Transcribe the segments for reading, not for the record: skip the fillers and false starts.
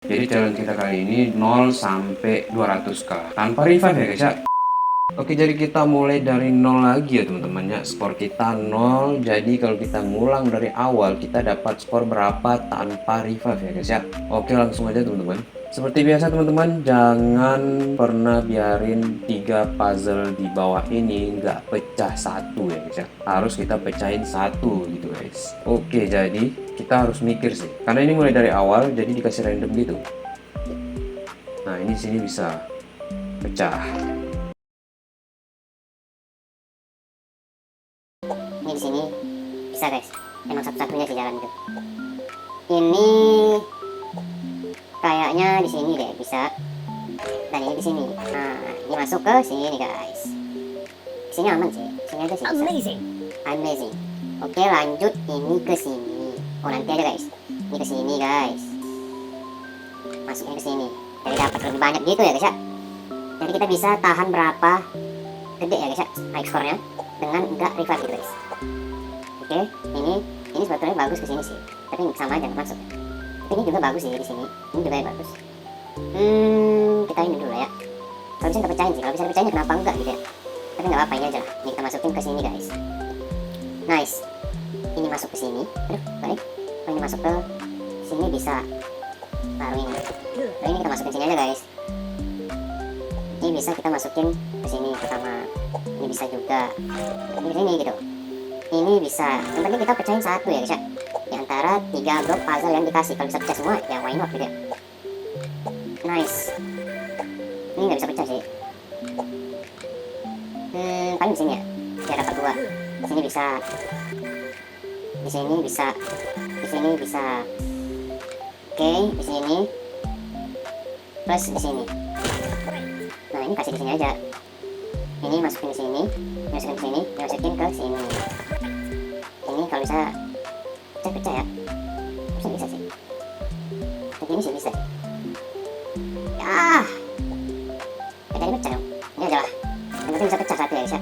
Jadi challenge kita kali ini 0 sampai 200k tanpa revive ya guys ya. Oke, jadi kita mulai dari 0 lagi ya teman-teman ya. Skor kita 0. Jadi kalau kita ngulang dari awal, kita dapat skor berapa tanpa revive ya guys ya. Oke, langsung aja teman-teman. Seperti biasa teman-teman, jangan pernah biarin 3 puzzle di bawah ini nggak pecah satu ya guys ya. Harus kita pecahin satu gitu guys. Oke, jadi kita harus mikir sih. Karena ini mulai dari awal, jadi dikasih random gitu. Nah, ini sini bisa pecah. Ini di sini bisa guys, emang satu-satunya sih jalan itu. Ini kayaknya di sini deh bisa, dan ini di sini. Nah, ini masuk ke sini guys. Di sini aman sih, sini aja sih bisa. Amazing. Oke, lanjut ini ke sini. Oh, nanti aja guys. Ini ke sini guys. Masuknya ke sini. Jadi dapat lebih banyak gitu ya guys ya. Jadi kita bisa tahan berapa gede ya guys ya, high score-nya dengan enggak revive gitu guys. Oke, ini sebetulnya bagus ke sini sih, tapi sama aja masuk. Tapi ini juga bagus sih di sini, ini juga bagus. Kita ini dulu ya. Kalau bisa kita pecahin sih, kalau bisa dipecahin kenapa enggak gitu ya. Tapi nggak apa-apa, ini aja lah. Ini kita masukin ke sini guys. Nice. Ini masuk ke sini. Aduh, balik. Kalau ini masuk ke sini bisa taruh ini. Nah, ini kita masukin sini aja guys. Ini bisa kita masukin ke sini pertama. Ini bisa juga. Ini di sini gitu. Ini bisa. Yang penting kita pecahin satu ya guys ya. Di antara 3 blok puzzle yang dikasih. Kalau bisa pecah semua, ya why not gitu ya. Nice. Ini nggak bisa pecah sih. Paling di sini ya. Biar dapat 2. Di sini bisa. Di sini bisa. Di sini bisa. Oke, di sini. Plus di sini. Nah, ini kasih di sini aja. Ini masukin ke sini, masukin ke sini, masukin ke sini. Ini kalau bisa pecah ya. Bisa sih. Begini sih bisa. Ya. Jadi pecah dong. Ini aja lah. Yang penting bisa pecah satu ya guys ya.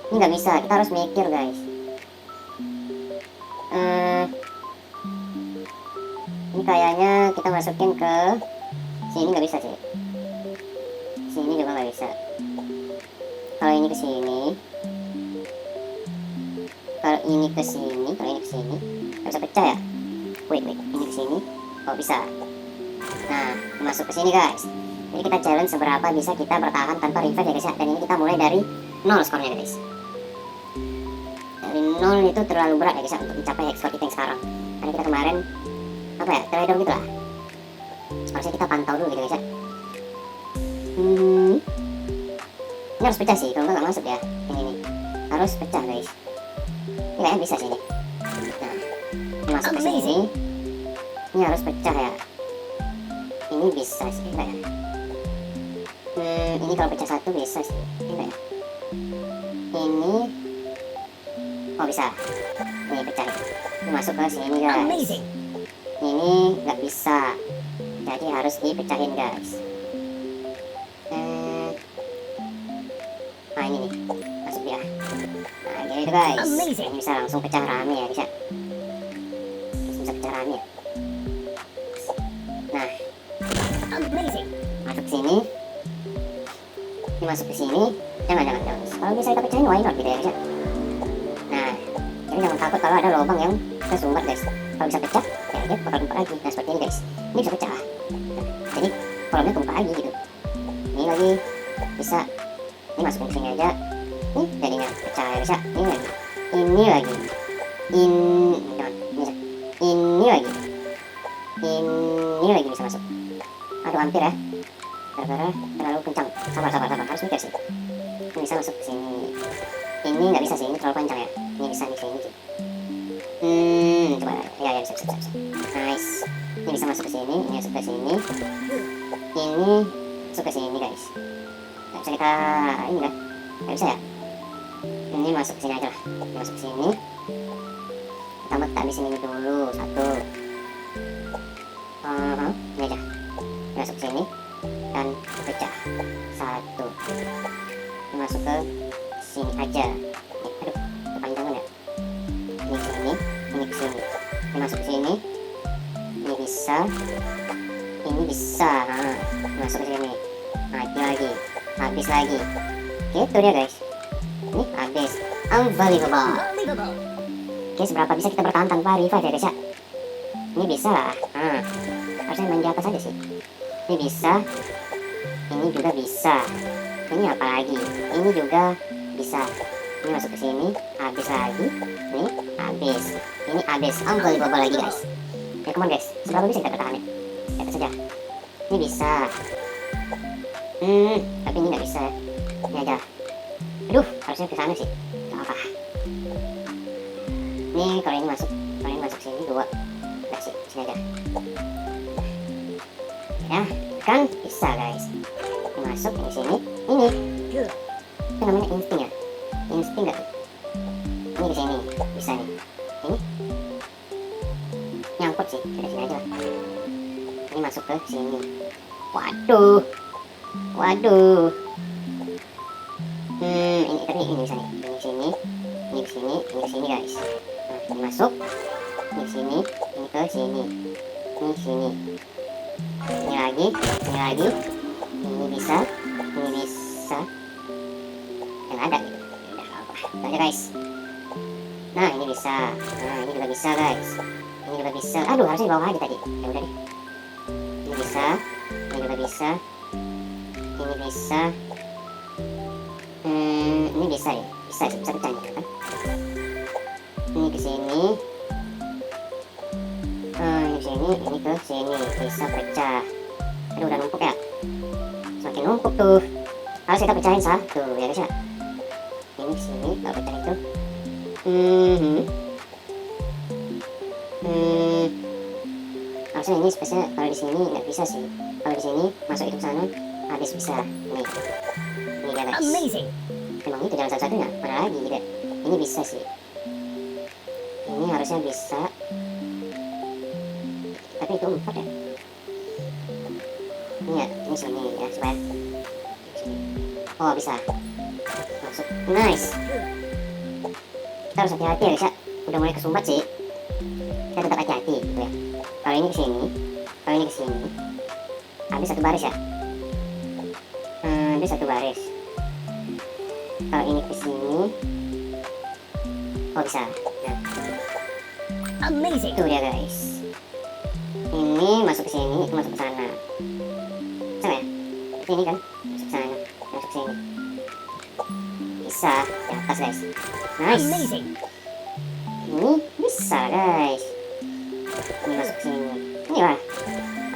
Ini nggak bisa. Kita harus mikir guys. Ini kayaknya kita masukin ke sini nggak bisa sih. Sini juga nggak bisa. Kalau ini ke sini, kalau ini ke sini, kalau ini ke sini, nggak bisa pecah ya. Wait, ini ke sini, oh bisa. Nah, masuk ke sini guys. Jadi kita challenge seberapa bisa kita bertahan tanpa revive ya guys ya. Dan ini kita mulai dari 0 skornya guys. Dari 0 itu terlalu berat ya guys ya untuk mencapai high score kita yang sekarang. Karena kita kemarin apa ya, trader gitu lah. Harusnya kita pantau dulu gitu guys ya. Ini harus pecah sih, kalau nggak masuk ya. Ini harus pecah guys. Ini kayaknya bisa sih ini. Nah, ini masuk ke sini. Ini harus pecah ya. Ini bisa sih, enggak ya? Ini kalau pecah satu bisa sih, enggak ya? Ini, oh bisa. Ini pecah. Ini masuk ke sini guys. Ini nggak bisa. Jadi harus dipecahin guys. Nah ini nih, masuk dia. Nah gitu guys. Ini bisa langsung pecah rame ya guys ya. Bisa pecah rame ya. Nah, masuk sini. Ini masuk ke sini. Jangan. Kalau bisa kita pecahin why not gitu ya guys ya. Nah, jadi jangan takut kalau ada lubang yang tersumbat guys. Kalau bisa pecah, ya dia bakal tumpah lagi. Nah seperti ini guys. Ini bisa pecah. Jadi kolomnya tumpah lagi gitu. Ini lagi bisa. Ini masukin ke sini aja. Ini jadinya pecah ya guys ya. Ini lagi. Ini lagi. Ini lagi. Ini lagi bisa masuk. Aduh hampir ya. Gara-gara terlalu kencang. Sabar. Harus mikir sih. Ini bisa masuk ke sini. Ini nggak bisa sih. Ini terlalu panjang ya. Ini bisa di sini sih. Coba ya bisa. Nice. Ini bisa masuk ke sini. Ini masuk ke sini. Ini masuk ke sini guys. Nggak bisa kita ini kan? Nggak bisa ya. Ini masuk ke sini aja lah. Ini masuk ke sini. Kita letak di sini dulu satu. Ini aja. Ini masuk ke sini dan pecah satu. Ini masuk ke sini aja. Aduh, kepanjangan ya. Ini ke sini, ini ke sini. Ini masuk ke sini. Ini bisa. Ini bisa. Nah, masuk ke sini. Mati lagi. Habis lagi. Gitu dia guys. Ini habis. Unbelievable. Oke, seberapa bisa kita bertahan tanpa revive ya guys ya? Ini bisa lah. Nah, harusnya main di atas aja sih. Ini bisa. Ini juga bisa. Ini apa lagi? Ini juga bisa. Ini masuk ke sini. Habis lagi. Ini habis. Ini habis. Unbelievable lagi guys. Ya come on guys. Seberapa bisa kita bertahan ya? Di atas saja. Ini bisa. Tapi ini nggak bisa. Ini aja. Aduh, harusnya ke sana sih. Gak apa. Ini kalau ini masuk sini 2. Nggak sih, sini aja. Ya, kan bisa guys. Ini masuk ini sini. Ini. Itu namanya insting ya. Insting nggak tuh? Ini ke sini, bisa nih. Ini nyangkut sih, dari sini aja lah. Ini masuk ke sini. Waduh. Ini tapi ini bisa nih. Ini ke sini, ini ke sini, ini ke sini guys. Nah, ini masuk, ini ke sini, ini ke sini, ini ke sini. Ini lagi, ini bisa, yang ada gitu. Udah apa? Itu aja guys. Nah ini bisa, ini juga bisa guys. Ini juga bisa. Aduh harusnya di bawah aja tadi. Ya udah deh. Ini bisa, ini juga bisa, ini bisa. Ini bisa ya, bisa pecah gitu kan. Ini ke sini. Ini ke sini, ini ke sini, bisa pecah. Aduh udah numpuk ya. Semakin numpuk tuh. Harus kita pecahin satu ya guys ya. Ini ke sini, nggak pecah itu. Harusnya ini spesial. Kalau di sini nggak bisa sih. Kalau di sini masuk itu ke sana, habis bisa. Nih, ini dia guys. Amazing. Emang itu jalan satu-satunya. Mana lagi gitu? Ini bisa sih. Ini harusnya bisa. Tapi itu 4 ya. Ini ya, ini sini ya supaya. Oh bisa. Masuk. Nice. Kita harus hati-hati ya guys ya. Udah mulai kesumbat sih. Kita tetap hati-hati gitu ya. Kalau ini ke sini, kalau ini ke sini, habis satu baris ya. Habis satu baris. Kalau ini ke sini, oh bisa. Nah, Amazing. itu dia guys. Ini masuk ke sini, itu masuk ke sana. Sama ya? Ini kan masuk ke sana, masuk ke sini. Bisa di atas guys. Nice. Amazing. Ini bisa guys. Ini masuk ke sini. Ini lah.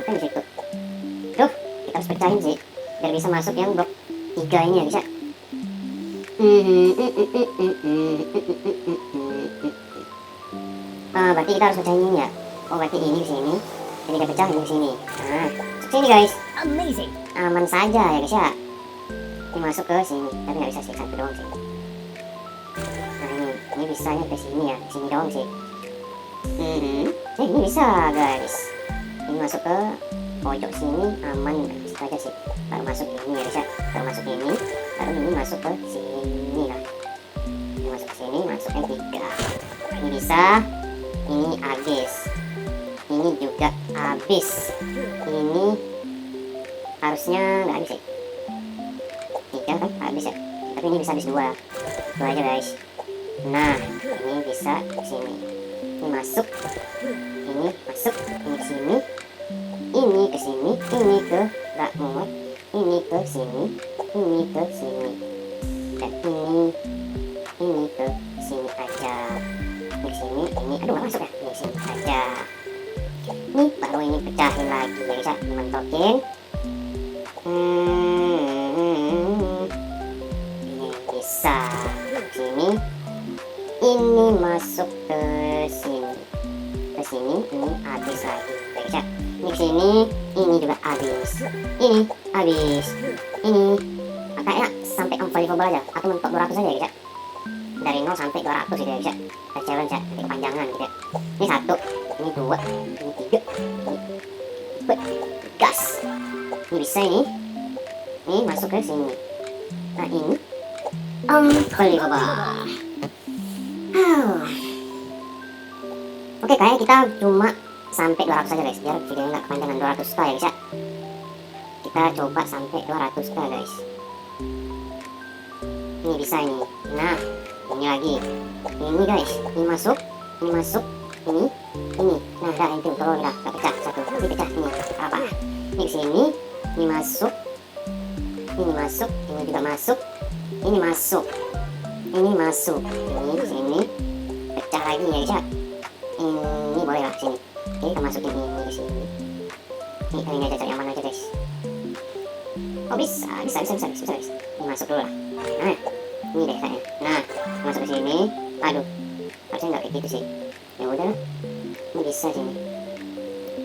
Apa di situ? Duh, kita harus pecahin sih biar bisa masuk yang blok 3 ini ya bisa. Berarti kita harus pecahin ini ya. Oh berarti ini ke sini. Jadi kita pecah ini ke sini. Nah, masuk sini guys. Amazing. Aman saja ya guys ya. Ini masuk ke sini, tapi nggak bisa sih, satu doang sih. Nah ini bisanya ke sini ya, sini doang sih. Ini bisa guys. Ini masuk ke pojok sini, aman, situ aja sih. Baru masuk ini ya guys ya, baru masuk ini, baru ini masuk ke sini lah. Ini masuk ke sini, masuknya 3. Ini bisa, ini habis. Ini juga habis. Ini harusnya nggak habis sih. 3 kan habis ya, tapi ini bisa habis 2. Itu aja guys. Nah ini bisa ke sini, ini masuk, ini masuk, ini ke sini, ini ke sini, ini ke nggak muat, ini ke sini, ini ke sini, dan ini ke sini aja, ini ke sini, ini aduh nggak masuk ya, ini sini aja. Ini baru ini pecahin lagi ya guys ya, dimentokin. Ini bisa sini, ini masuk ke sini, ini habis lagi guys ya. Ini ke sini, ini juga habis, ini habis, ini kayaknya sampai unbelievable aja atau mentok 200 aja guys ya. Dari 0 sampai 200 gitu ya guys ya. Kita challenge ya, nanti kepanjangan gitu ya. Ini 1, ini 2, ini 3, ini gas. Ini bisa ini masuk ke sini. Nah ini unbelievable. Oke Oke, kayaknya kita cuma sampai 200 saja guys, biar videonya nggak kepanjangan. 200k ya guys ya. Kita coba sampai 200k guys. Ini bisa ini. Nah, ini lagi. Ini guys, ini masuk, ini masuk, ini. Nah, udah itu kalau udah pecah satu, ini pecah ini apa? Ini sini, ini masuk, ini masuk, ini juga masuk, ini masuk, ini masuk, ini sini, pecah lagi ya guys ya. Ini boleh lah sini. Oke, kita masukin ini ke sini. Ini aja cari yang mana aja guys. Oh bisa guys. Ini masuk dulu lah. Nah, ini deh kayaknya. Nah, masuk ke sini. Aduh, harusnya nggak kayak gitu sih. Ya udah lah. Ini bisa sini.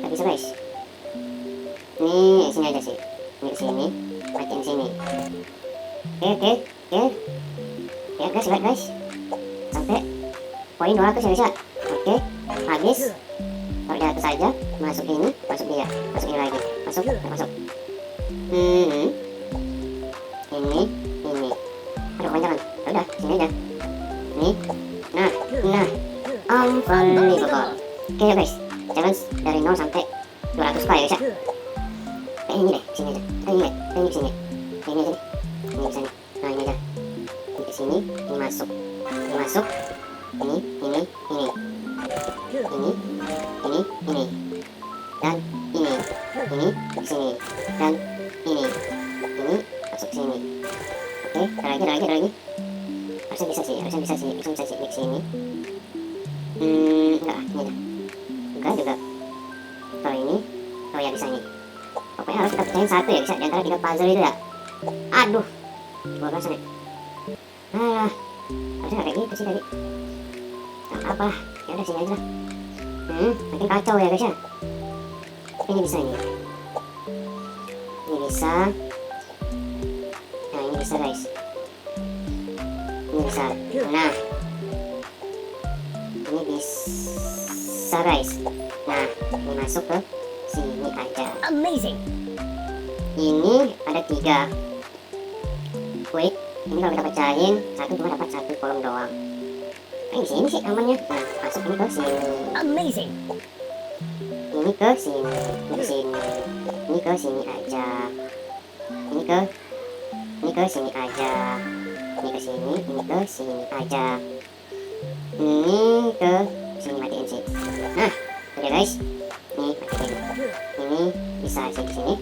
Nggak bisa guys. Ini sini aja sih. Ini ke sini. Matiin sini. Oke. Ya guys, lihat guys. Sampai poin 200 ya guys ya. Oke, habis. Kalau di atas saja, masuk ini, masuk dia, masuk ini lagi, masuk. Ini. Aduh, panjangan. Udah, sini aja. Ini. Nah. Unbelievable. Oke ya guys, challenge dari 0 sampai 200k ya guys ya. Ini deh, sini aja. Ini sini. Ini aja nih. Ini bisa nih. Nah, ini aja. Ini ke sini, ini masuk. Ini masuk. Ini. Dan ini ke sini. Dan ini masuk sini. Oke, ada lagi. Harusnya bisa sih. Ini ke sini. Enggak, ini aja. Enggak juga. Kalau ini, oh ya bisa nih. Pokoknya harus kita pecahin satu ya, bisa di antara 3 puzzle itu ya. Aduh, 12 nih. Alah, harusnya kayak gitu sih tadi. Nah, apa lah, ya udah sini aja lah. Makin kacau ya guys ya. Ini bisa ini. Ini bisa. Nah, ini bisa guys. Ini bisa. Nah, ini bisa guys. Nah, ini masuk ke sini aja. Amazing. Ini ada 3. Wait, ini kalau kita pecahin satu cuma dapat 1 kolom doang. Di sini sih amannya. Nah, masuk ini ke sini. Amazing. Ini ke sini. Ini ke sini aja. Ini ke sini aja. Ini ke sini aja. Ini ke sini, matiin sih. Nah, udah guys. Nih, matiin. Ini bisa sih di sini.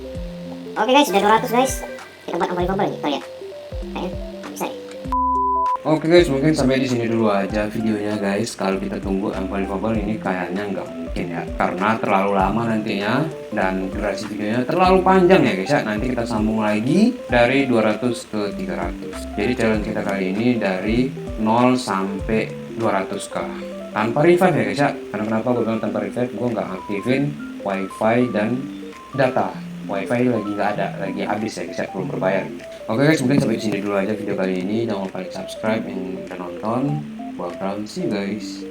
Oke guys, sudah 200 guys. Kita buat unbelievable gitu ya. Kayaknya bisa deh. Oke guys, mungkin sampai di sini dulu aja videonya guys. Kalau kita tunggu unbelievable ini kayaknya nggak mungkin ya, karena terlalu lama nantinya dan durasi videonya terlalu panjang ya guys ya. Nanti kita sambung lagi dari 200 ke 300. Jadi challenge kita kali ini dari 0 sampai 200k tanpa revive ya guys ya. Karena kenapa gue bilang tanpa revive? Gue nggak aktifin wifi dan data. Wifi lagi nggak ada, lagi habis ya guys ya, belum berbayar. Oke guys, mungkin sampai di sini dulu aja video kali ini. Jangan lupa like, subscribe, dan nonton. Welcome, see you guys.